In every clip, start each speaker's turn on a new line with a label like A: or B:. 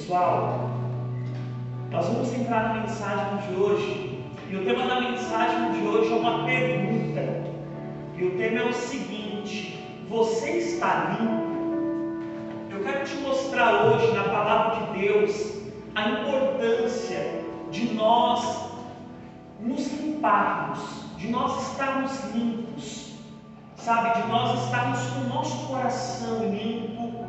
A: Pessoal, nós vamos entrar na mensagem de hoje. E o tema da mensagem de hoje é uma pergunta. E o tema é o seguinte: você está limpo? Eu quero te mostrar hoje na palavra de Deus a importância de nós nos limparmos, de nós estarmos limpos, sabe? De nós estarmos com o nosso coração limpo,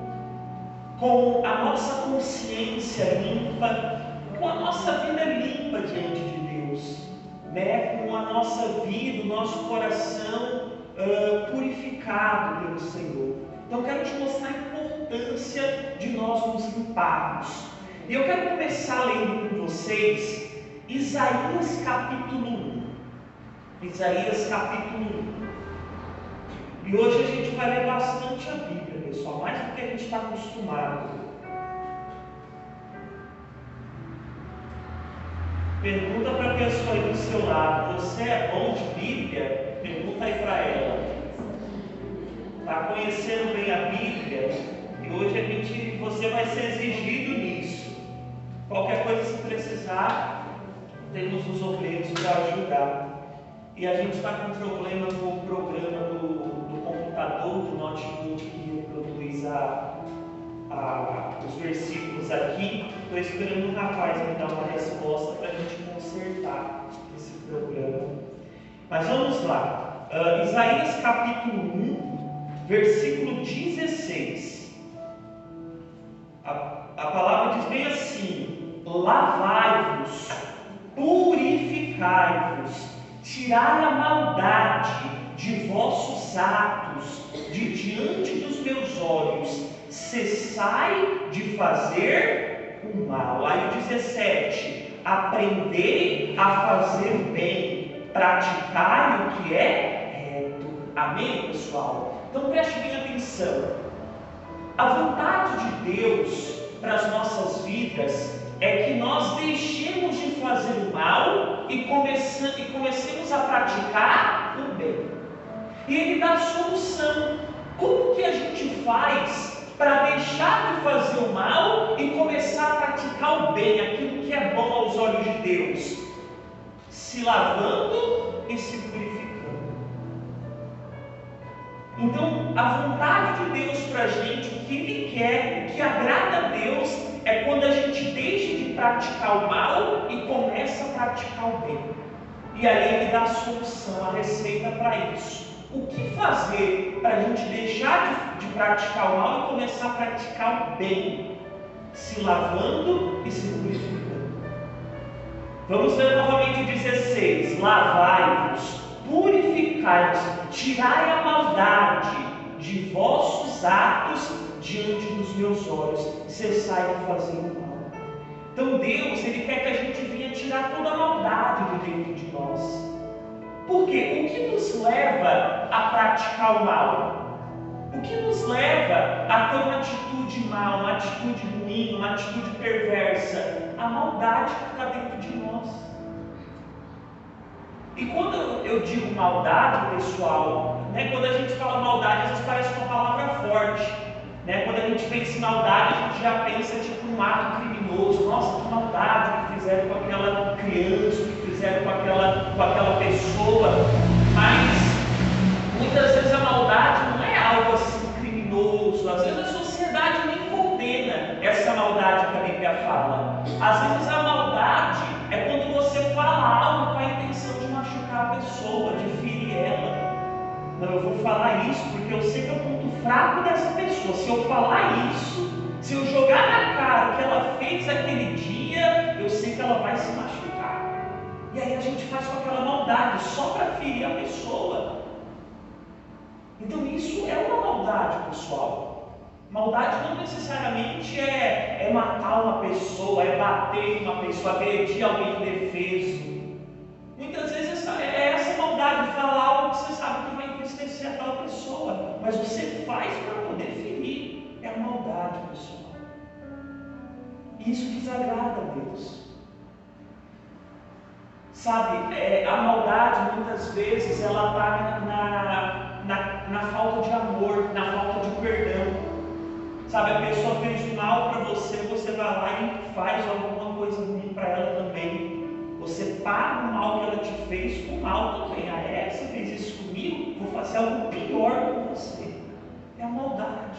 A: com a nossa consciência limpa, com a nossa vida limpa diante de Deus, né? Com a nossa vida, o nosso coração purificado pelo Senhor. Então, eu quero te mostrar a importância de nós nos limparmos. E eu quero começar lendo com vocês Isaías capítulo 1. Isaías capítulo 1. E hoje a gente vai ler bastante a Bíblia, pessoal, mais do que a gente está acostumado. Pergunta para a pessoa aí do seu lado: você é bom de Bíblia? Pergunta aí para ela. Está conhecendo bem a Bíblia? E hoje você vai ser exigido nisso. Qualquer coisa, se precisar, temos os obreiros para ajudar. E a gente está com um problema com o programa do computador, do notebook, que reproduz os versículos aqui. Estou esperando um rapaz me dar uma resposta para a gente consertar esse programa. Mas vamos lá. Isaías capítulo 1, versículo 16. A palavra diz bem assim: lavai-vos, purificai-vos, tirai a maldade de vossos atos de diante dos meus olhos, cessai de fazer o mal. Aí o 17: aprendei a fazer o bem, praticai o que é reto. Amém, pessoal? Então preste bem atenção. A vontade de Deus para as nossas vidas é que nós deixemos de fazer o mal e comecemos a praticar o bem. E Ele dá a solução. Como que a gente faz para deixar de fazer o mal e começar a praticar o bem, aquilo que é bom aos olhos de Deus? Se lavando e se purificando. Então, a vontade de Deus para a gente, o que Ele quer, o que agrada a Deus, é quando a gente deixa de praticar o mal e começa a praticar o bem. E aí Ele dá a solução, a receita para isso. O que fazer para a gente deixar de praticar o mal e começar a praticar o bem? Se lavando e se purificando. Vamos ler novamente o 16: lavai-vos, purificai-vos, tirai a maldade de vossos atos diante dos meus olhos, cessai de fazer o mal. Então Deus, Ele quer que a gente venha tirar toda a maldade de dentro de nós. Por quê? O que nos leva a praticar o mal? O que nos leva a ter uma atitude má, uma atitude ruim, uma atitude perversa? A maldade que está dentro de nós. E quando eu digo maldade, pessoal, né, quando a gente fala maldade, às vezes parece uma palavra forte. Né? Quando a gente pensa em maldade, a gente já pensa tipo um ato criminoso. Nossa, que maldade que fizeram com aquela criança, que fizeram com aquela pessoa. Mas muitas vezes a maldade não é algo assim criminoso. Às vezes a sociedade nem condena essa maldade que a Bíblia fala. Às vezes a maldade é quando você fala algo com a intenção de machucar a pessoa, de ferir ela. Não, eu vou falar isso porque eu sei que é o ponto fraco dessa pessoa. Se eu falar isso, se eu jogar na cara o que ela fez aquele dia, eu sei que ela vai se machucar. E aí a gente faz com aquela maldade só para ferir a pessoa. Então isso é uma maldade, pessoal. Maldade não necessariamente é matar uma pessoa, é bater uma pessoa, agredir alguém indefeso. Muitas vezes é essa maldade de falar algo que você sabe que vai entristecer aquela pessoa, mas você faz para poder ferir. É a maldade, pessoal. Isso desagrada a Deus. Sabe, a maldade muitas vezes ela está na falta de amor, na falta de perdão. Sabe, a pessoa fez mal para você, você vai lá e faz alguma coisa ruim para ela também. Você paga o mal que ela te fez com mal também. Você fez isso comigo, vou fazer algo pior com você. É a maldade.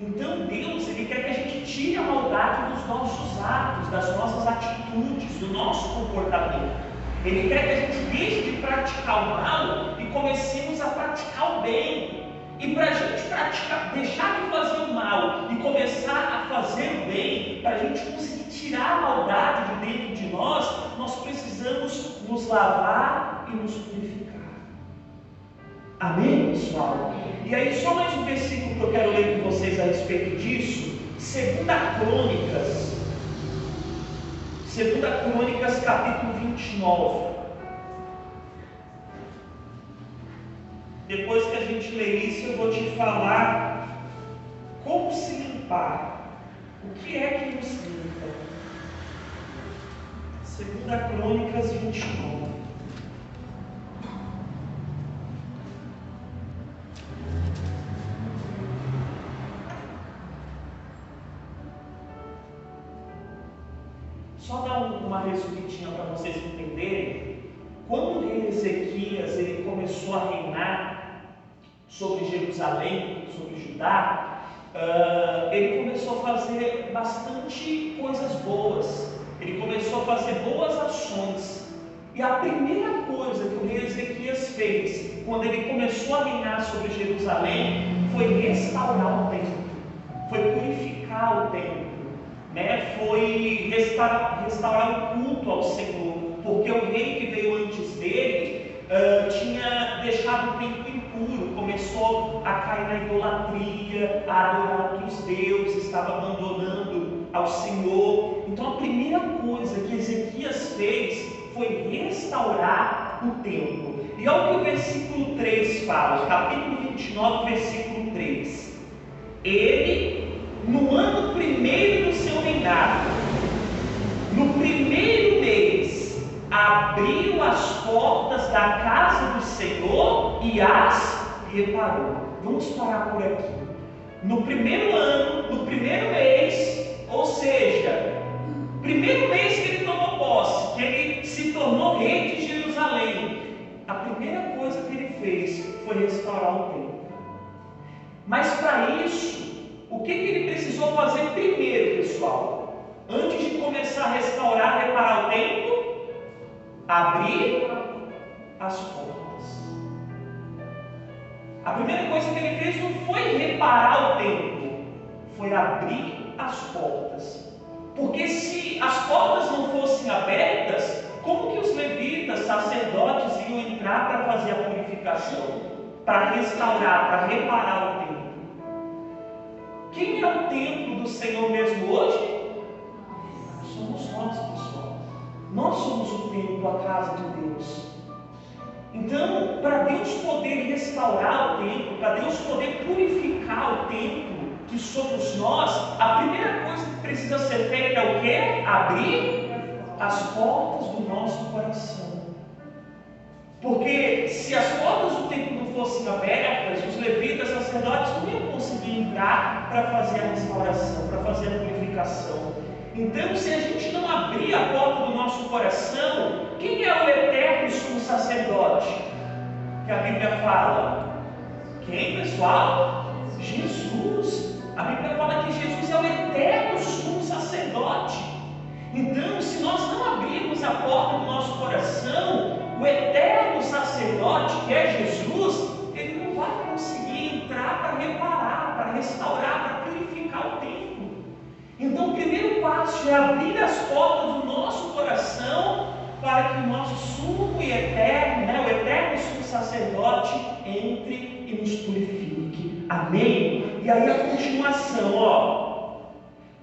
A: Então Deus, Ele quer que a gente tire a maldade dos nossos atos, das nossas atitudes, do nosso comportamento. Ele quer que a gente deixe de praticar o mal e comecemos a praticar o bem. E para a gente deixar de fazer o mal e começar a fazer o bem, para a gente conseguir tirar a maldade de dentro de nós, nós precisamos nos lavar e nos purificar. Amém, pessoal? E aí, só mais um versículo que eu quero ler com vocês a respeito disso. 2 Crônicas, capítulo 29. Depois que a gente lê isso, eu vou te falar como se limpar. O que é que nos limpa? 2 Crônicas 29. Só dar uma resumidinha para vocês entenderem. Quando o rei Ezequias ele começou a reinar sobre Jerusalém, sobre Judá, ele começou a fazer bastante coisas boas. Ele começou a fazer boas ações. E a primeira coisa que o rei Ezequias fez, quando ele começou a reinar sobre Jerusalém, foi restaurar o templo, foi purificar o templo, né? Foi restaurar o culto ao Senhor, porque o rei que veio antes dele tinha deixado o templo impuro, começou a cair na idolatria, a adorar outros deuses, estava abandonando ao Senhor. Então a primeira coisa que Ezequias fez foi restaurar o templo. E olha o que o versículo 3 fala, capítulo 29, versículo 3. Ele, no ano primeiro do seu reinado, no primeiro mês, abriu as portas da casa do Senhor e as reparou. Vamos parar por aqui. No primeiro ano, no primeiro mês, ou seja, primeiro mês que ele tomou posse, que ele se tornou rei de Jerusalém, a primeira coisa que ele fez foi restaurar o templo. Mas para isso, o que ele precisou fazer primeiro, pessoal? Antes de começar a restaurar, reparar o templo, abrir as portas. A primeira coisa que ele fez não foi reparar o templo, foi abrir as portas. Porque se as portas não fossem abertas, como que os levitas, sacerdotes, iam entrar para fazer a purificação, para restaurar, para reparar o templo? Quem é o templo do Senhor mesmo hoje? Somos nós, pessoal. Nós somos o templo, a casa de Deus. Então, para Deus poder restaurar o templo, para Deus poder purificar o templo, que somos nós, a primeira coisa que precisa ser feita é o quê? Abrir as portas do nosso coração. Porque se as portas do templo não fossem abertas, os levitas, sacerdotes não iam conseguir entrar para fazer a restauração, para fazer a purificação. Então, se a gente não abrir a porta do nosso coração, quem é o eterno sumo sacerdote que a Bíblia fala? Quem, pessoal? Jesus. A Bíblia fala que Jesus é o eterno sumo sacerdote. Então, se nós não abrirmos a porta do nosso coração, o eterno sacerdote, que é Jesus, ele não vai conseguir entrar para reparar, para restaurar, para purificar o templo. Então, o primeiro passo é abrir as portas do nosso coração para que o nosso sumo e eterno, o eterno sumo sacerdote, entre e nos purifique. Amém? E aí a continuação,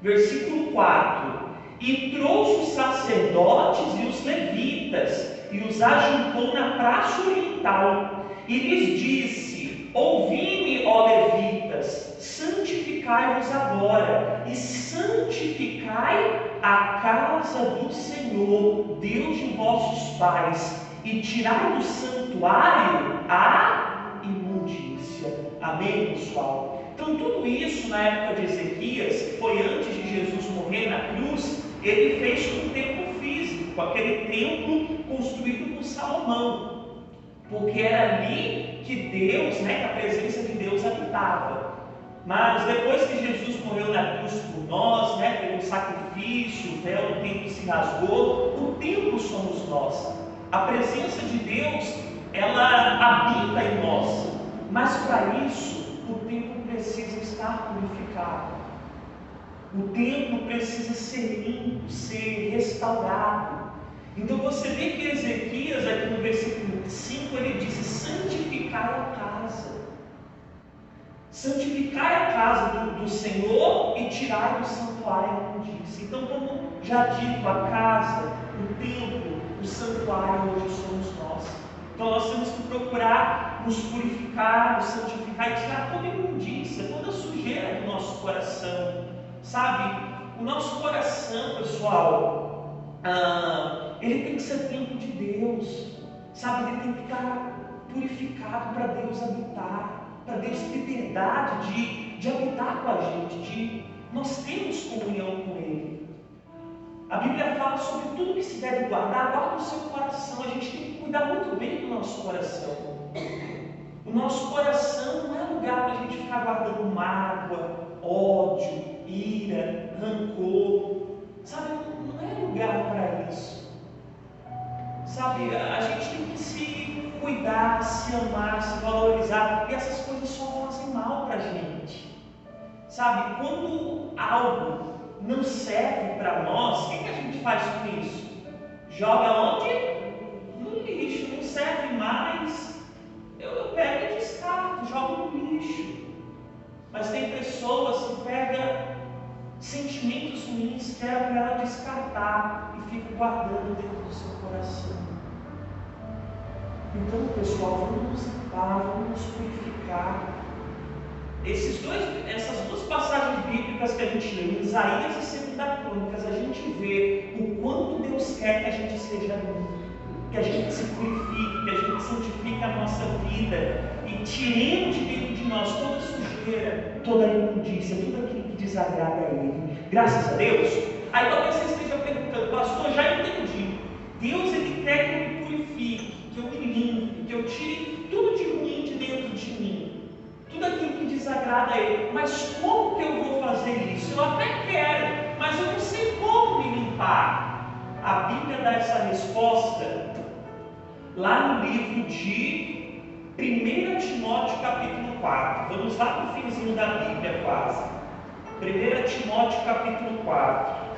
A: versículo 4. E trouxe os sacerdotes e os levitas, e os ajuntou na praça oriental, e lhes disse: ouvi-me, ó levitas, santificai-vos agora, e santificai a casa do Senhor, Deus de vossos pais, e tirai do santuário a imundícia. Amém, pessoal? Então tudo isso na época de Ezequias, foi antes de Jesus morrer na cruz, ele fez com um templo físico, aquele templo construído por Salomão, porque era ali que Deus, que a presença de Deus habitava. Mas depois que Jesus morreu na cruz por nós, pelo sacrifício, o véu do templo se rasgou, o templo somos nós. A presença de Deus, ela habita em nós, mas para isso o templo precisa estar purificado. O templo precisa ser limpo, ser restaurado. Então você vê que Ezequias, aqui no versículo 5, ele diz: santificai a casa. Santificai a casa do Senhor e tirai do santuário a imundícia. Então, como já dito, a casa, o templo, o santuário hoje somos nós. Então nós temos que procurar nos purificar, nos santificar e tirar toda imundícia, toda sujeira do nosso coração. Sabe, o nosso coração, pessoal, ele tem que ser templo de Deus. Sabe, ele tem que estar purificado para Deus habitar, para Deus ter liberdade de habitar com a gente, nós temos comunhão com Ele. A Bíblia fala sobre tudo que se deve guardar. Guarda o seu coração. A gente tem que cuidar muito bem do nosso coração. O nosso coração não é lugar para a gente ficar guardando mágoa, ódio, ira, rancor. Sabe, não é lugar para isso. Sabe, a gente tem que se cuidar, se amar, se valorizar, porque essas coisas só fazem mal para a gente. Sabe, quando algo não serve para nós, o que a gente faz com isso? Joga onde? No lixo. Não serve mais, eu pego e descarto, jogo no lixo. Mas tem pessoas que pegam sentimentos ruins que era para ela descartar e fica guardando dentro do seu coração. Então, pessoal, vamos nos limpar, vamos nos purificar. Essas duas passagens bíblicas que a gente lê, em Isaías e 2 Crônicas, a gente vê o quanto Deus quer que a gente seja limpo, que a gente se purifique, que a gente santifique a nossa vida e tiremos de dentro de nós toda sujeira, toda imundícia, tudo aquilo que desagrada a Ele. Graças a Deus. Aí talvez você esteja perguntando: pastor, já entendi. Deus, Ele quer que eu me purifique, que eu me limpe, que eu tire tudo de ruim de dentro de mim, tudo aquilo que desagrada a Ele. Mas como que eu vou fazer isso? Eu até quero, mas eu não sei como me limpar. A Bíblia dá essa resposta lá no livro de 1 Timóteo capítulo 4. Vamos lá para o finzinho da Bíblia quase. 1 Timóteo capítulo 4.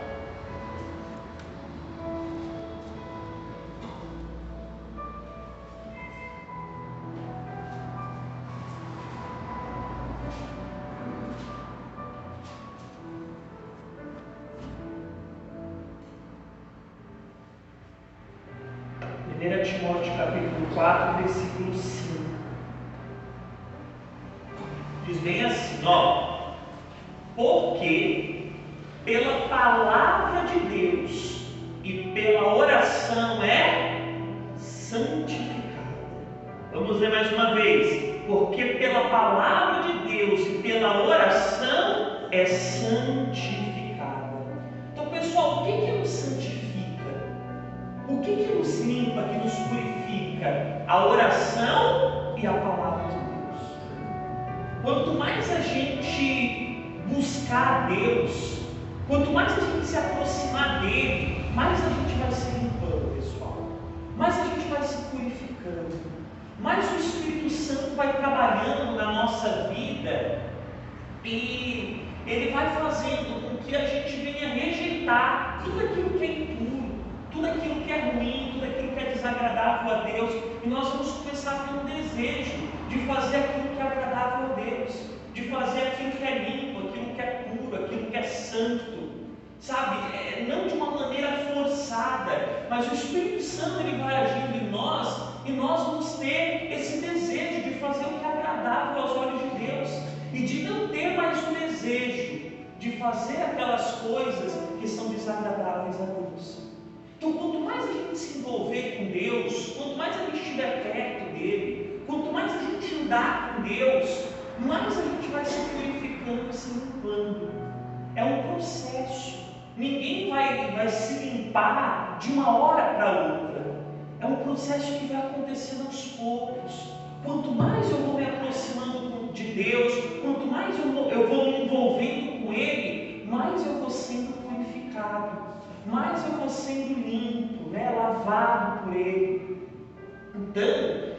A: Timóteo capítulo 4, versículo 5. Diz bem assim, porque pela palavra de Deus e pela oração é santificada. Vamos ler mais uma vez. Porque pela palavra de Deus e pela oração é santificada. Então, pessoal, o que nos santifica? O que nos limpa, que nos purifica? A oração e a palavra de Deus. Quanto mais a gente buscar a Deus, quanto mais a gente se aproximar dele, mais a gente vai se limpando, pessoal. Mais a gente vai se purificando. Mais o Espírito Santo vai trabalhando na nossa vida e ele vai fazendo com que a gente venha rejeitar tudo aquilo que é impuro, tudo aquilo que é ruim, tudo aquilo que é desagradável a Deus, e nós vamos começar a ter um desejo de fazer aquilo que é agradável a Deus, de fazer aquilo que é limpo, aquilo que é puro, aquilo que é santo, sabe? Não de uma maneira forçada, mas o Espírito Santo ele vai agindo em nós, e nós vamos ter esse desejo de fazer o que é agradável aos olhos de Deus, e de não ter mais o desejo de fazer aquelas coisas que são desagradáveis a Deus. Então, quanto mais a gente se envolver com Deus, quanto mais a gente estiver perto dele, quanto mais a gente andar com Deus, mais a gente vai se purificando, se limpando. É um processo. Ninguém vai se limpar de uma hora para outra. É um processo que vai acontecendo aos poucos. Quanto mais eu vou me aproximando de Deus, quanto mais eu vou me envolvendo com Ele, mais eu vou sendo purificado, mais eu vou sendo limpo, né? Lavado por Ele. Então,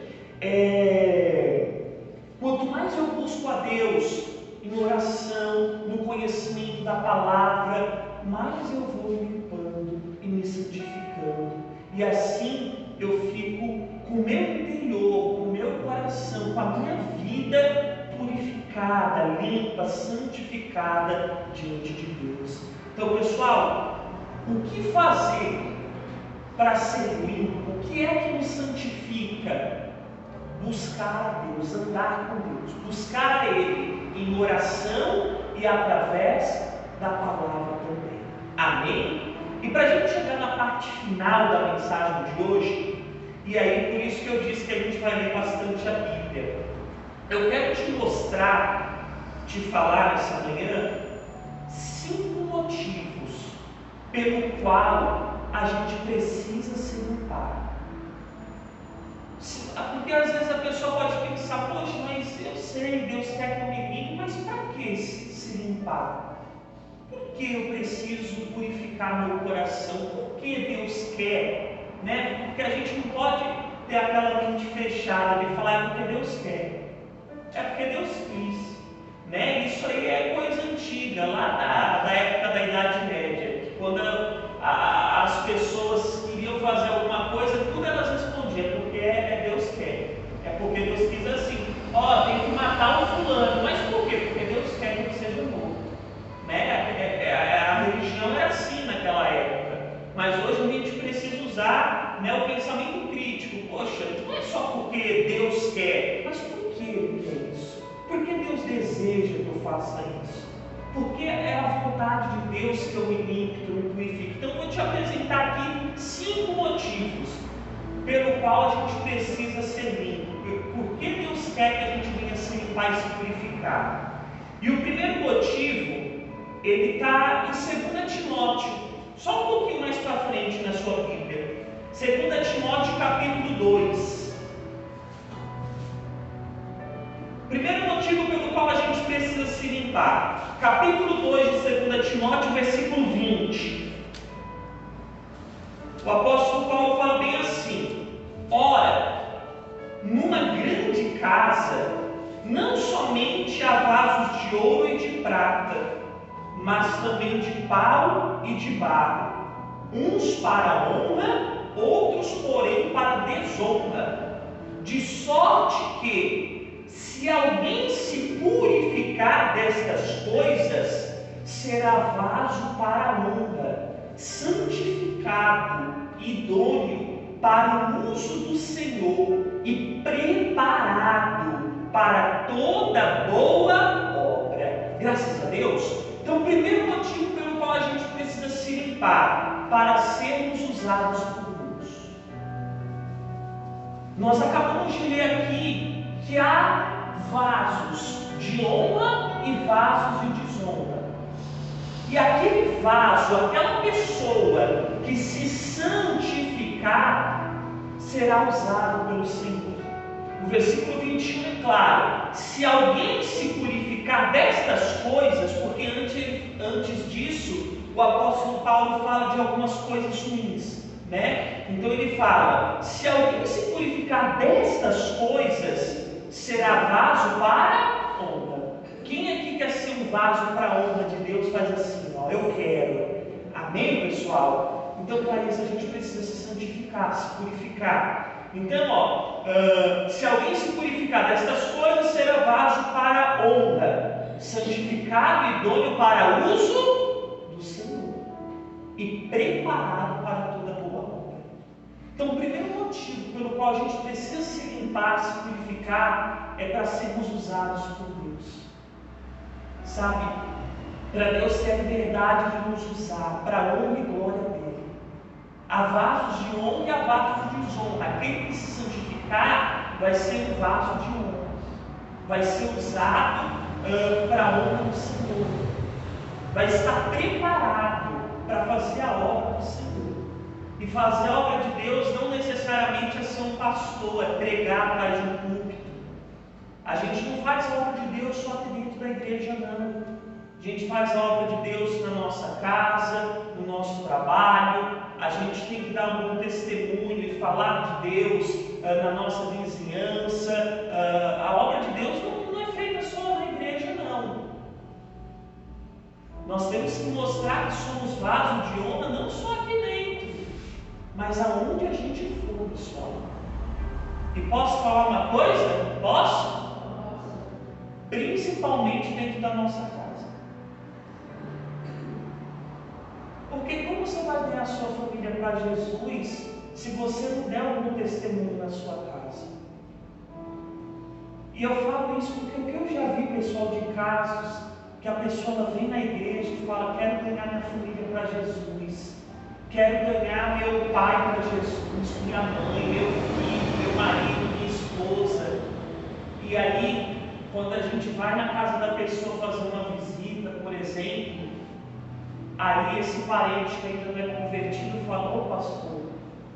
A: quanto mais eu busco a Deus em oração, no conhecimento da palavra, mais eu vou me limpando e me santificando. E assim eu fico com o meu interior, com o meu coração, com a minha vida purificada, limpa, santificada diante de Deus. Então, pessoal, o que fazer para ser limpo? O que é que nos santifica? Buscar a Deus, andar com Deus, buscar a Ele em oração e através da palavra também. Amém? E para a gente chegar na parte final da mensagem de hoje, e aí por isso que eu disse que a gente vai ler bastante a Bíblia, eu quero te mostrar, te falar nessa manhã, 5 motivos pelo qual a gente precisa se limpar. Porque às vezes a pessoa pode pensar, poxa, mas eu sei, Deus quer que eu me limpe, mas para que se limpar? Por que eu preciso purificar meu coração? Por que Deus quer? Né? Porque a gente não pode ter aquela mente fechada de falar, é porque Deus quer, é porque Deus quis. Né? Isso aí é coisa antiga, lá da época da Idade Média, quando as pessoas queriam fazer alguma coisa, tudo elas respondiam, porque Deus quer, é porque Deus quis assim, tem que matar um fulano, mas por quê? Porque Deus quer que ele seja morto. Né? A religião era assim naquela época, mas hoje a gente precisa usar, né, o pensamento crítico. Poxa, não é só porque Deus quer, mas por que Ele quer isso? Por que Deus deseja que eu faça isso? Porque é a vontade de Deus que eu me limpe, que eu me purifique. Então eu vou te apresentar aqui 5 motivos pelo qual a gente precisa ser limpo. Por que Deus quer que a gente venha se limpar e se purificar? E o primeiro motivo, ele está em 2 Timóteo, só um pouquinho mais para frente na sua Bíblia. 2 Timóteo capítulo 2. Primeiro motivo pelo qual a gente precisa se limpar. Capítulo 2 de 2 Timóteo, versículo 20. O apóstolo Paulo fala bem assim: ora, numa grande casa, não somente há vasos de ouro e de prata, mas também de pau e de barro, uns para honra, outros, porém, para desonra. De sorte que, se alguém se purificar destas coisas, será vaso para honra, santificado, idôneo para o uso do Senhor e preparado para toda boa obra. Graças a Deus. Então, o primeiro motivo pelo qual a gente precisa se limpar, para sermos usados por Deus. Nós acabamos de ler aqui que há vasos de honra e vasos de desonra. E aquele vaso, aquela pessoa que se santificar, será usado pelo Senhor. O versículo 21 é claro: se alguém se purificar destas coisas, porque antes disso, o apóstolo Paulo fala de algumas coisas ruins, né? Então ele fala: se alguém se purificar destas coisas, será vaso para honra. Quem aqui quer ser um vaso para a honra de Deus? Faz assim, eu quero. Amém, pessoal? Então, para isso a gente precisa se santificar, se purificar. Então, se alguém se purificar destas coisas, será vaso para a honra, santificado e idôneo para o uso do Senhor e preparado para toda boa obra. Então, o primeiro motivo pelo qual a gente precisa se limpar, se purificar, é para sermos usados por Deus. Sabe? Para Deus ter a liberdade de nos usar para a honra e glória dele. Há vasos de honra e há vasos de desonra. Aquele que se santificar vai ser um vaso de honra, vai ser usado para a honra do Senhor, vai estar preparado fazer a obra de Deus não necessariamente é ser um pastor, é pregar atrás de um púlpito. A gente não faz a obra de Deus só aqui dentro da igreja, não. A gente faz a obra de Deus na nossa casa, no nosso trabalho. A gente tem que dar um bom testemunho e falar de Deus na nossa vizinhança. A obra de Deus não é feita só na igreja, não. Nós temos que mostrar que somos vasos de honra não só aqui dentro, mas aonde a gente for, pessoal. E posso falar uma coisa? Posso? Principalmente dentro da nossa casa. Porque como você vai ter a sua família para Jesus se você não der algum testemunho na sua casa? E eu falo isso porque o que eu já vi, pessoal, de casos que a pessoa vem na igreja e fala: quero ganhar minha família para Jesus, quero ganhar meu pai para Jesus, minha mãe, meu filho, meu marido, minha esposa. E aí, quando a gente vai na casa da pessoa fazer uma visita, por exemplo, aí esse parente que ainda não é convertido fala: ô pastor,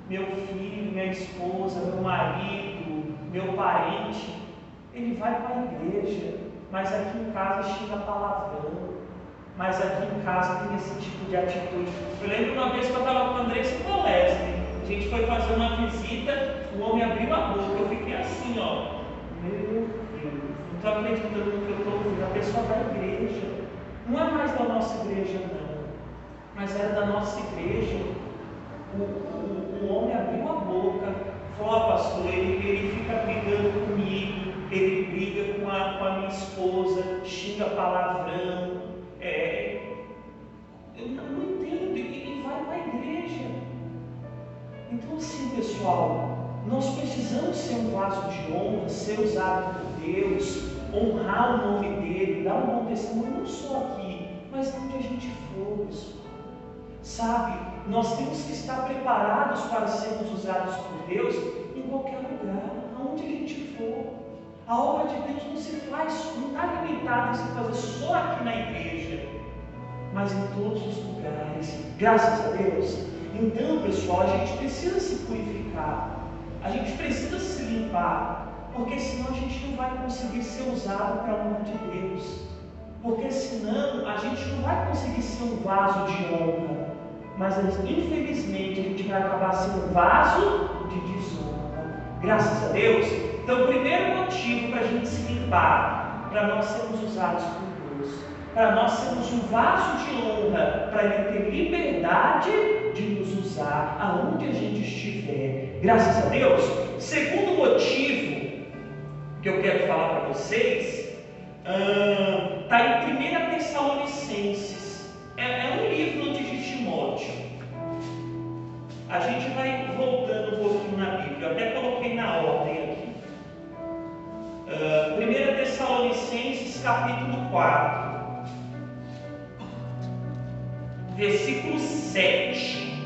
A: meu filho, minha esposa, meu marido, meu parente, ele vai para a igreja, mas aqui em casa xinga palavrão, mas aqui em casa tem esse tipo de atitude. Eu lembro uma vez que eu estava com a Andressa e com a Leslie, a gente foi fazer uma visita, o homem abriu a boca, eu fiquei assim, ó, meu Deus, não estou acreditando no que eu estou ouvindo. A pessoa da igreja, não é mais da nossa igreja não, mas era da nossa igreja. O homem abriu a boca, falou: pastor, ele fica brigando comigo, ele briga com a minha esposa, xinga palavrão, eu não entendo, e vai para a igreja. Então assim, pessoal, nós precisamos ser um vaso de honra, ser usado por Deus, honrar o nome dele, dar um bom testemunho, não só aqui, mas onde a gente for, pessoal. Sabe, nós temos que estar preparados para sermos usados por Deus em qualquer lugar, aonde a gente for. A obra de Deus não se faz, não está limitada a se fazer só aqui na igreja, mas em todos os lugares, graças a Deus. Então, pessoal, a gente precisa se purificar, a gente precisa se limpar, porque senão a gente não vai conseguir ser usado para a honra de Deus, porque senão a gente não vai conseguir ser um vaso de honra, mas infelizmente a gente vai acabar sendo um vaso de desonra, graças a Deus. Então, o primeiro motivo para a gente se limpar, para nós sermos usados por Deus, para nós sermos um vaso de honra, para Ele ter liberdade de nos usar aonde a gente estiver, graças a Deus. Segundo motivo que eu quero falar para vocês, está em 1 Tessalonicenses, é um livro de Timóteo. A gente vai voltando um pouquinho na Bíblia, eu até coloquei na ordem aqui. 1 Tessalonicenses capítulo 4, versículo 7.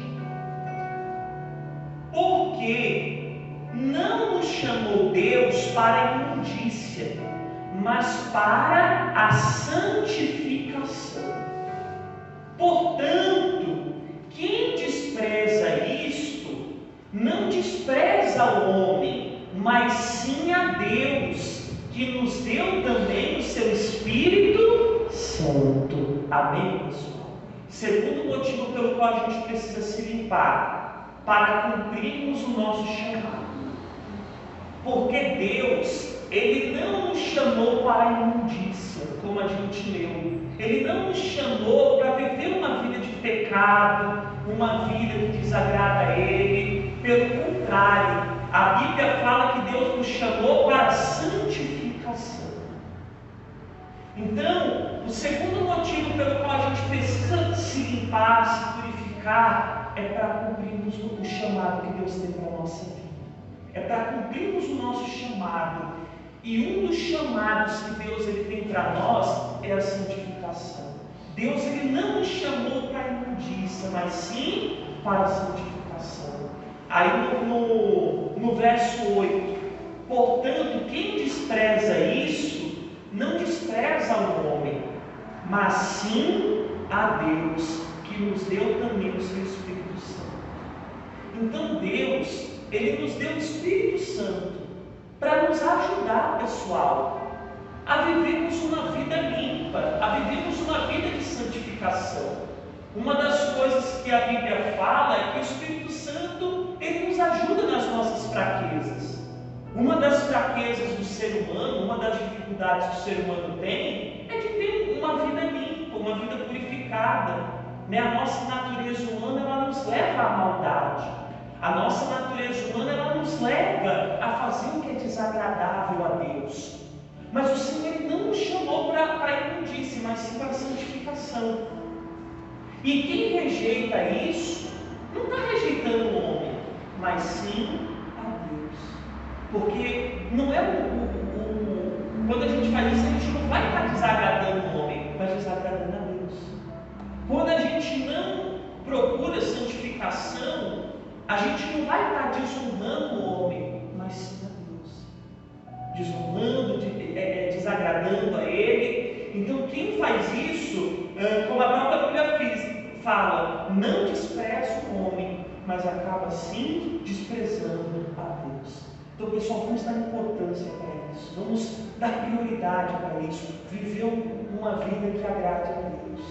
A: Porque não nos chamou Deus para a imundícia, mas para a santificação. Portanto, quem despreza isto, não despreza o homem, mas sim a Deus, que nos deu também o seu Espírito Santo. Amém, pessoal? Segundo motivo pelo qual a gente precisa se limpar, para cumprirmos o nosso chamado. Porque Deus, Ele não nos chamou para a imundícia, como a gente leu. Ele não nos chamou para viver uma vida de pecado, uma vida que desagrada a Ele. Pelo contrário, a Bíblia fala que Deus nos chamou para a santificação. Então, o segundo motivo pelo qual a gente precisa se limpar, se purificar, é para cumprirmos o chamado que Deus tem para a nossa vida. É para cumprirmos o nosso chamado. E um dos chamados que Deus ele tem para nós é a santificação. Deus ele não nos chamou para a imundícia, mas sim para a santificação. Aí no verso 8: portanto, quem despreza isso, não despreza o homem, mas sim a Deus, que nos deu também o seu Espírito Santo. Então Deus, Ele nos deu o Espírito Santo para nos ajudar, pessoal, a vivermos uma vida limpa, a vivermos uma vida de santificação. Uma das coisas que a Bíblia fala é que o Espírito Santo, ele nos ajuda nas nossas fraquezas. Uma das fraquezas do ser humano, uma das dificuldades que o ser humano tem, é de ter uma vida limpa, uma vida purificada. A nossa natureza humana, ela nos leva à maldade. A nossa natureza humana, ela nos leva a fazer o que é desagradável a Deus. Mas o Senhor, Ele não nos chamou para imundície, mas sim para santificação. E quem rejeita isso, não está rejeitando o homem, mas sim a Deus. Porque não é quando a gente faz isso, a gente não vai estar desagradando o homem, mas desagradando a Deus. Quando a gente não procura santificação, a gente não vai estar desonrando o homem, mas sim a Deus. Desonrando, desagradando a Ele. Então quem faz isso, como a própria Bíblia fala, não despreza o homem, mas acaba sim desprezando a Deus. Então, pessoal, vamos dar importância para isso, vamos dar prioridade para isso, viver uma vida que agrade a Deus,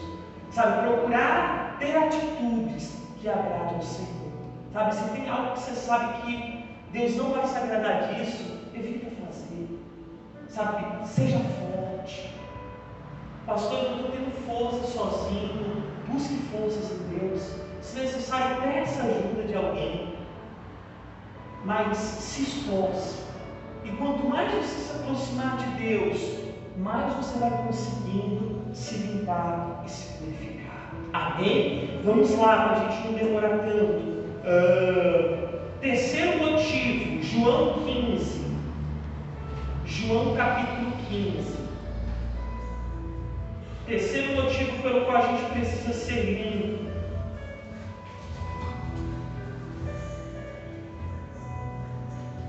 A: sabe, procurar ter atitudes que agradem ao Senhor, sabe, se tem algo que você sabe que Deus não vai se agradar disso, evita fazer, sabe, seja forte. Pastor, eu não estou tendo força sozinho, busque forças em Deus, se necessário, peça ajuda de alguém, mas se esforce. E quanto mais você se aproximar de Deus, mais você vai conseguindo se limpar e se purificar. Amém? Vamos lá, para a gente não demorar tanto. Terceiro motivo, João 15. João capítulo 15. Terceiro motivo pelo qual a gente precisa ser limpo.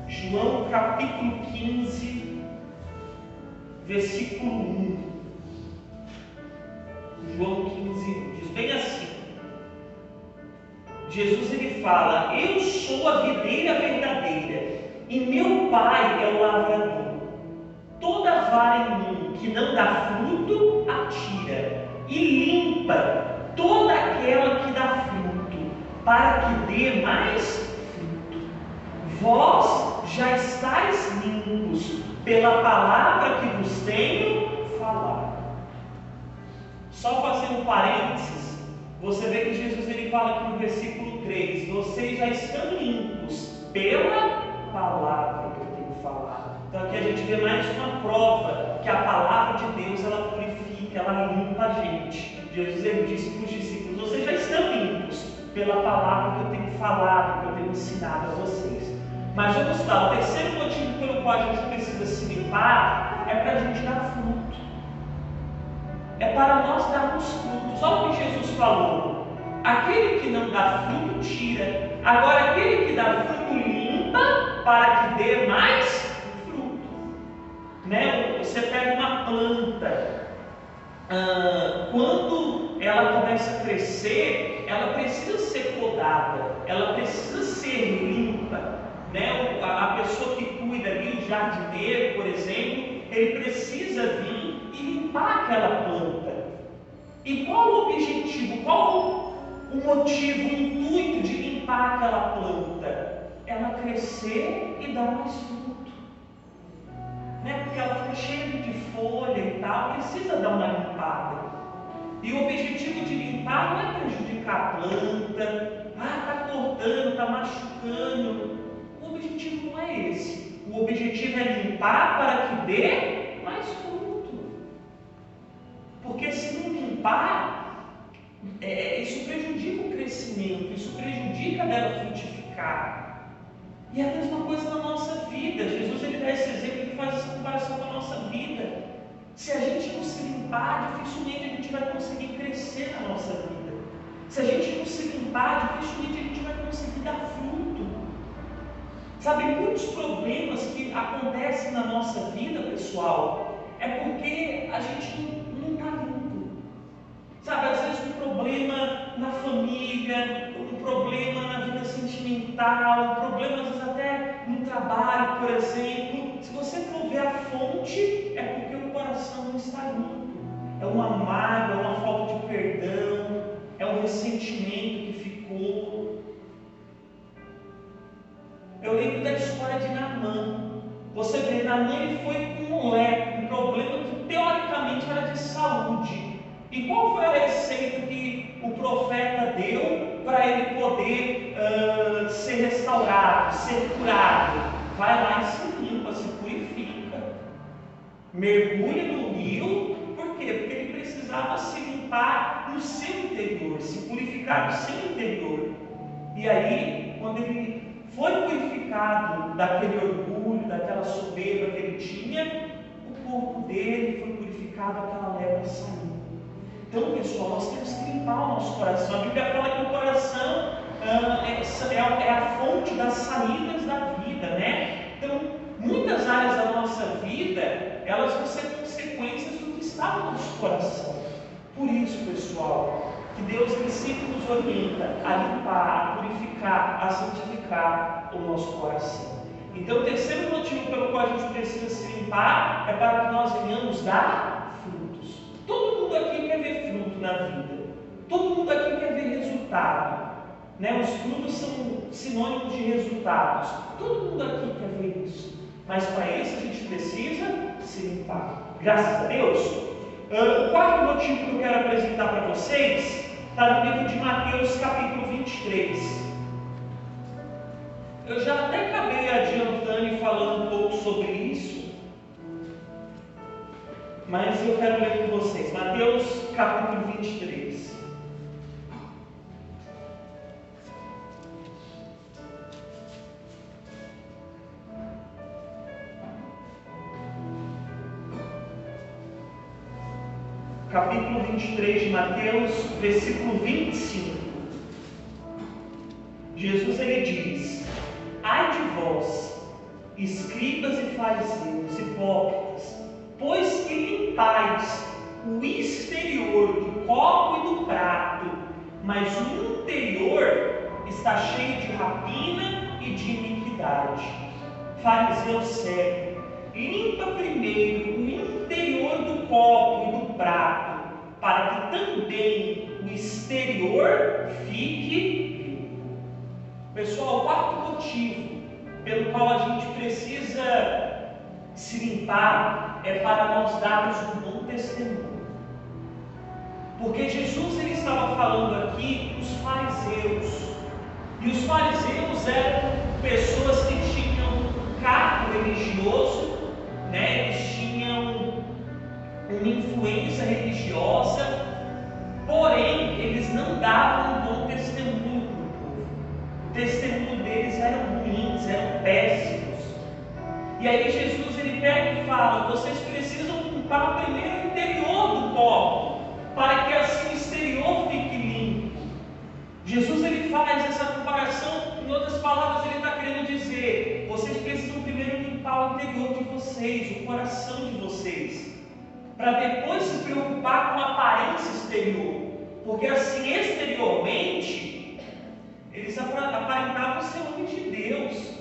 A: João capítulo 15, versículo 1. João 15, 1 diz bem assim: Jesus, ele fala: eu sou a videira verdadeira e meu Pai é o lavrador. Toda vara em mim que não dá fruto, atira, e limpa toda aquela que dá fruto, para que dê mais fruto. Vós já estáis limpos pela palavra que vos tenho falado. Só fazendo um parênteses, você vê que Jesus, ele fala aqui no versículo 3: vocês já estão limpos pela palavra que eu tenho falado. Então aqui a gente vê mais uma prova que a palavra de Deus, ela purifica, ela limpa a gente. Jesus, ele disse para os discípulos: vocês já estão limpos pela palavra que eu tenho falado, que eu tenho ensinado a vocês. Mas vamos lá, o terceiro motivo pelo qual a gente precisa se limpar é para a gente dar fruto. É para nós darmos frutos. Olha o que Jesus falou: aquele que não dá fruto, tira. Agora, aquele que dá fruto, limpa, para que dê mais fruto. Você pega uma planta, quando ela começa a crescer, ela precisa ser podada, ela precisa ser limpa. A pessoa que cuida ali, o jardineiro, por exemplo, ele precisa vir e limpar aquela planta. E qual o objetivo, qual o motivo, o intuito de limpar aquela planta? Ela crescer e dar mais fruto. Porque ela fica cheia de folha e tal, precisa dar uma limpada. E o objetivo de limpar não é prejudicar a planta, está cortando, está machucando. O objetivo não é esse. O objetivo é limpar para que dê mais fruto. Porque se não limpar, isso prejudica o crescimento, isso prejudica dela frutificar. E é a mesma coisa na nossa vida. Jesus, ele dá esse exemplo, ele faz essa comparação com a nossa vida. Se a gente não se limpar, dificilmente a gente vai conseguir crescer na nossa vida. Se a gente não se limpar, dificilmente a gente vai conseguir dar fruto. Sabe, muitos problemas que acontecem na nossa vida, pessoal, é porque a gente não está limpo. Sabe, às vezes um problema na família, um problema na vida sentimental, sentimental, problemas às vezes até no trabalho, por exemplo, se você for ver a fonte, é porque o coração não está limpo. É uma mágoa, é uma falta de perdão, é um ressentimento que ficou. Eu lembro da história de Naamã. Você vê, Naamã ele foi com um leproso, um problema que teoricamente era de saúde. E qual foi a receita que o profeta deu para ele poder ser restaurado, ser curado? Vai lá e se limpa, se purifica. Mergulha no rio, por quê? Porque ele precisava se limpar no seu interior, se purificar no seu interior. E aí, quando ele foi purificado daquele orgulho, daquela soberba que ele tinha, o corpo dele foi purificado, aquela lepra saiu. Então, pessoal, nós temos que limpar o nosso coração. A Bíblia fala que o coração é a fonte das saídas da vida, né? Então, muitas áreas da nossa vida, elas vão ser consequências do que está no nosso coração. Por isso, pessoal, que Deus ele sempre nos orienta a limpar, a purificar, a santificar o nosso coração. Então, o terceiro motivo pelo qual a gente precisa se limpar é para que nós venhamos dar frutos. Todo mundo aqui quer ver fruto na vida. Todo mundo aqui quer ver resultado. Né? Os frutos são sinônimos de resultados. Todo mundo aqui quer ver isso. Mas para isso a gente precisa se limpar. Graças a Deus. O quarto motivo que eu quero apresentar para vocês está no livro de Mateus, capítulo 23. Eu já até acabei adiantando e falando um pouco sobre isso, mas eu quero ler com vocês. Mateus, capítulo 23. Capítulo 23 de Mateus, versículo 25. Jesus ele diz: ai de vós, escribas e fariseus, hipócritas, pois que limpais o exterior do copo e do prato, mas o interior está cheio de rapina e de iniquidade. Fariseu cego, limpa primeiro o interior do copo e do prato, para que também o exterior fique limpo. Pessoal, o quarto motivo pelo qual a gente precisa se limpar é para nós darmos um bom testemunho. Porque Jesus ele estava falando aqui dos fariseus. E os fariseus eram pessoas que tinham um cargo religioso, né? Eles tinham uma influência religiosa, porém eles não davam um bom testemunho para o povo. O testemunho deles eram ruins, eram péssimos. E aí Jesus ele pega e fala: vocês precisam limpar primeiro o interior do copo, para que assim o exterior fique limpo. Jesus ele faz essa comparação, em outras palavras ele está querendo dizer: vocês precisam primeiro limpar o interior de vocês, o coração de vocês, para depois se preocupar com a aparência exterior, porque assim exteriormente eles aparentavam ser homens de Deus,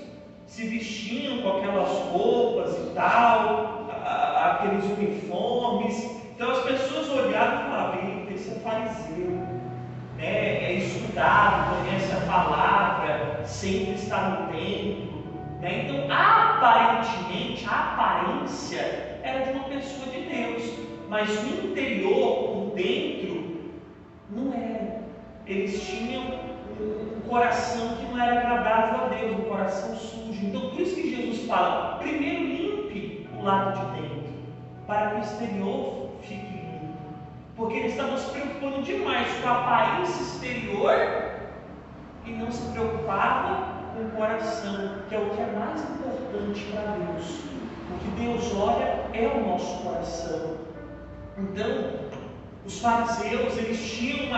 A: se vestiam com aquelas roupas e tal, aqueles uniformes. Então as pessoas olhavam e falavam: esse é fariseu, né? É estudado, conhece a palavra, sempre está no templo, né? Então aparentemente a aparência era de uma pessoa de Deus, mas o interior, por dentro, não era. Eles tinham um coração que não era agradável a Deus, um coração sujo. Então por isso que Jesus fala: primeiro limpe o lado de dentro, para que o exterior fique limpo. Porque eles estavam se preocupando demais com a aparência exterior e não se preocupavam com o coração, que é o que é mais importante para Deus. O que Deus olha é o nosso coração. Então, os fariseus, eles tinham um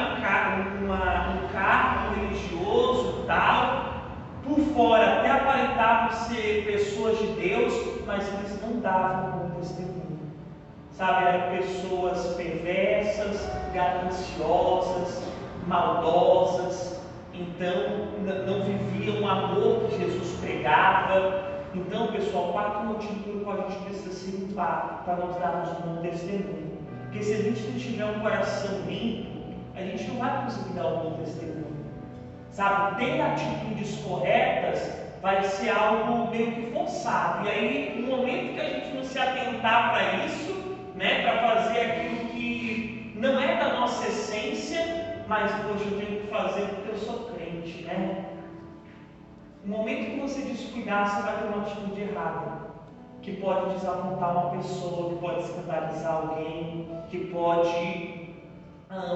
A: cargo religioso tal, por fora até aparentavam ser pessoas de Deus, mas eles não davam um testemunho. Sabe, eram pessoas perversas, gananciosas, maldosas, então não viviam o amor que Jesus pregava. Então, pessoal, 4 motivos pelo qual a gente precisa se limpar para nós darmos um bom testemunho. Porque se a gente não tiver um coração limpo, a gente não vai conseguir dar um bom testemunho. Sabe, ter atitudes corretas vai ser algo meio que forçado. E aí, no momento que a gente não se atentar para isso, né, para fazer aquilo que não é da nossa essência, mas hoje eu tenho que fazer porque eu sou crente, né? No momento que você descuidar, você vai ter uma atitude errada, que pode desapontar uma pessoa, que pode escandalizar alguém, que pode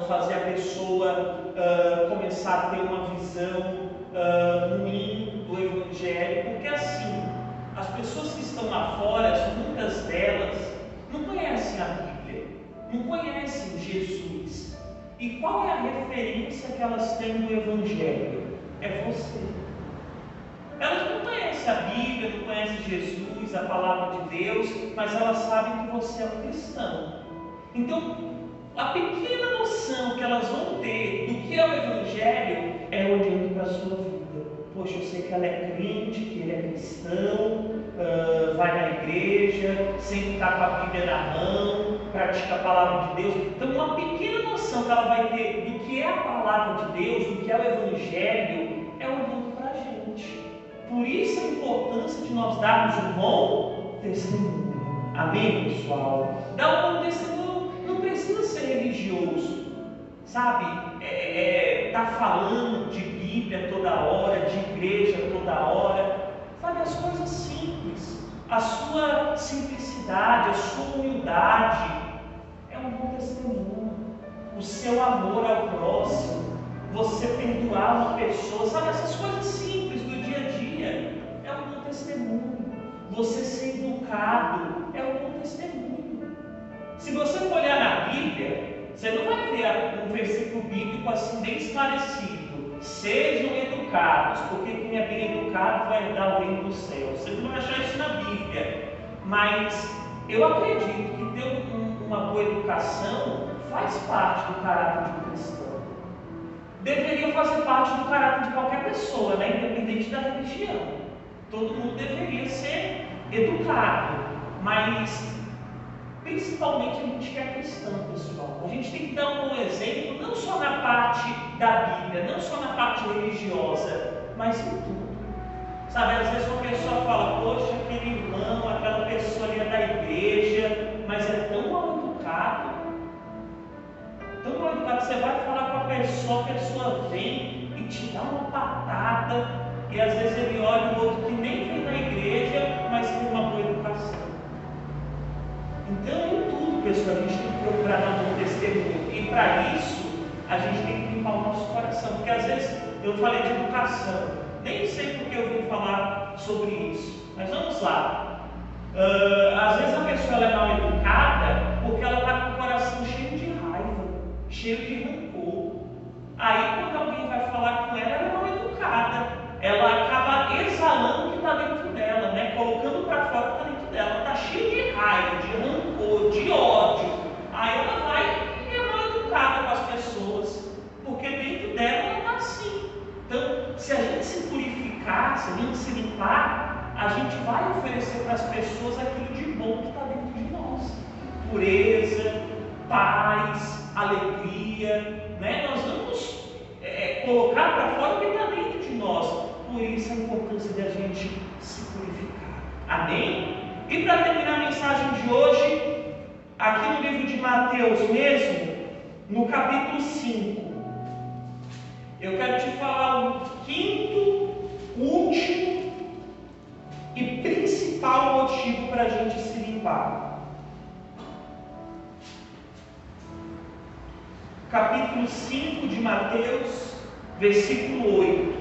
A: fazer a pessoa começar a ter uma visão ruim do Evangelho, porque assim, as pessoas que estão lá fora, muitas delas, não conhecem a Bíblia, não conhecem Jesus. E qual é a referência que elas têm do Evangelho? É você. Elas não conhecem a Bíblia, não conhecem Jesus, a palavra de Deus, mas elas sabem que você é um cristão. Então, a pequena noção que elas vão ter do que é o Evangelho é olhando para a sua vida. Poxa, eu sei que ela é crente, que ele é cristão, vai na igreja, sempre está com a Bíblia na mão, pratica a palavra de Deus. Então, uma pequena noção que ela vai ter do que é a palavra de Deus, do que é o Evangelho, é olhando para a gente. Por isso a importância de nós darmos um bom testemunho. Amém, pessoal? Dar um bom testemunho não precisa ser religioso, sabe? Tá falando de Bíblia toda hora, de igreja toda hora. Sabe, as coisas simples, a sua simplicidade, a sua humildade é um bom testemunho. O seu amor ao próximo, você perdoar uma pessoa, sabe, essas coisas simples do dia a dia é um bom testemunho. Você ser educado é um bom testemunho. Se você for olhar na Bíblia, você não vai ver um versículo bíblico assim bem esclarecido: sejam educados, porque quem é bem educado vai herdar o reino dos céus. Você não vai achar isso na Bíblia, mas eu acredito que ter uma boa educação faz parte do caráter de um cristão. Deveria fazer parte do caráter de qualquer pessoa, né? Independente da religião. Todo mundo deveria ser educado, mas principalmente a gente que é cristão, pessoal. A gente tem que dar um bom exemplo, não só na parte da Bíblia, não só na parte religiosa, mas em tudo. Sabe, às vezes uma pessoa fala: poxa, aquele irmão, aquela pessoa ali é da igreja, mas é tão mal educado. Tão mal educado, você vai falar com a pessoa vem e te dá uma patada, e às vezes ele olha o outro que nem vem na igreja, mas tem uma boa educação. Então, em tudo, pessoal, a gente tem que procurar dar um bom testemunho. E para isso, a gente tem que limpar o nosso coração. Porque às vezes eu falei de educação, nem sei porque eu vim falar sobre isso. Mas vamos lá. Às vezes a pessoa é mal educada porque ela está com o coração cheio de raiva, cheio de rancor. Aí, quando alguém vai falar com ela, ela é mal educada. Ela acaba exalando o que está dentro dela, né? Colocando para fora o que está dentro dela. Ela está cheia de raiva, de rancor, de ódio. Aí ela vai e é mal educada com as pessoas, porque dentro dela ela está assim. Então, se a gente se purificar, se a gente se limpar, a gente vai oferecer para as pessoas aquilo de bom que está dentro de nós: pureza, paz, alegria, né? Nós vamos colocar para fora o que está dentro de nós. Por isso a importância de a gente se purificar. Amém? E para terminar a mensagem de hoje, aqui no livro de Mateus mesmo, no capítulo 5, eu quero te falar o quinto, último e principal motivo para a gente se limpar. Capítulo 5 de Mateus, versículo 8.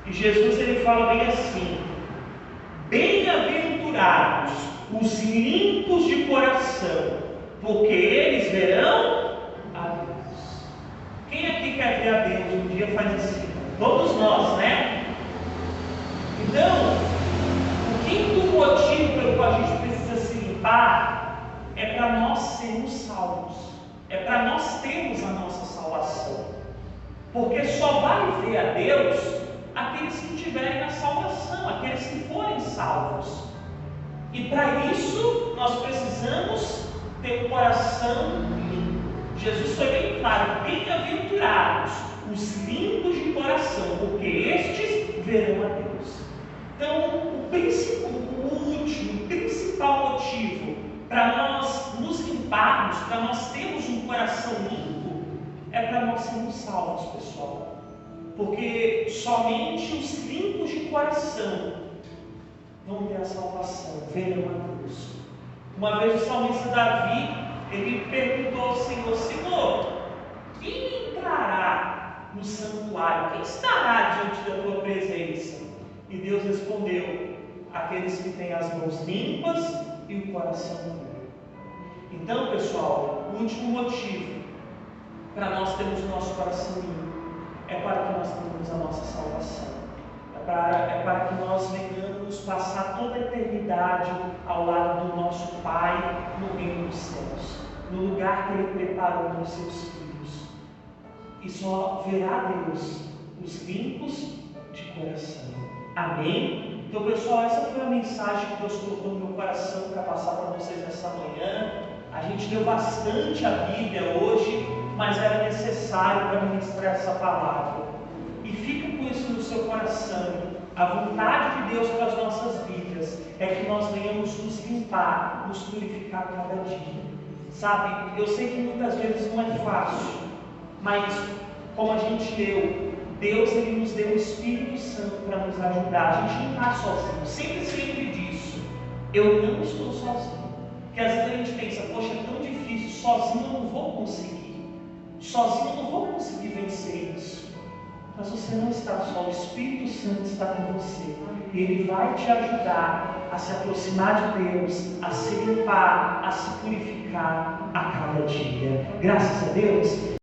A: E Jesus ele fala bem assim: bem-aventurados os limpos de coração, porque eles verão a Deus. Quem aqui quer ver a Deus? Um dia faz assim. Todos nós, né? Então, o quinto motivo pelo qual a gente precisa se limpar é para nós sermos salvos. É para nós termos a nossa salvação. Porque só vai ver a Deus aqueles que tiverem a salvação, aqueles que forem salvos. E para isso nós precisamos ter um coração limpo. Jesus foi bem claro: bem-aventurados os limpos de coração, porque estes verão a Deus. Então, o principal motivo para nós nos limparmos, para nós termos um coração limpo, é para nós sermos salvos, pessoal. Porque somente os limpos de coração vão ter a salvação, verão a Deus. Uma vez o salmista Davi, ele perguntou ao Senhor: Senhor, quem entrará no santuário? Quem estará diante da tua presença? E Deus respondeu: aqueles que têm as mãos limpas e o coração puro. Então, pessoal, o último motivo para nós termos o nosso coração limpo é para que nós tenhamos a nossa salvação. É para que nós venhamos passar toda a eternidade ao lado do nosso Pai no reino dos céus, no lugar que Ele preparou para os seus filhos. E só verá Deus os limpos de coração. Amém? Então, pessoal, essa foi a mensagem que Deus colocou no meu coração para passar para vocês nessa manhã. A gente deu bastante a Bíblia hoje, mas era necessário para ministrar essa palavra. E fica com isso no seu coração. A vontade de Deus para as nossas vidas é que nós venhamos nos limpar, nos purificar cada dia. Sabe, eu sei que muitas vezes não é fácil, mas como a gente leu, Deus ele nos deu o Espírito Santo para nos ajudar. A gente não está sozinho. Sempre se lembre disso. Eu não estou sozinho. Porque às vezes a gente pensa: poxa, é tão difícil, sozinho eu não vou conseguir. Sozinho eu não vou conseguir vencer isso. Mas você não está só, o Espírito Santo está com você. Ele vai te ajudar a se aproximar de Deus, a se limpar, a se purificar a cada dia. Graças a Deus.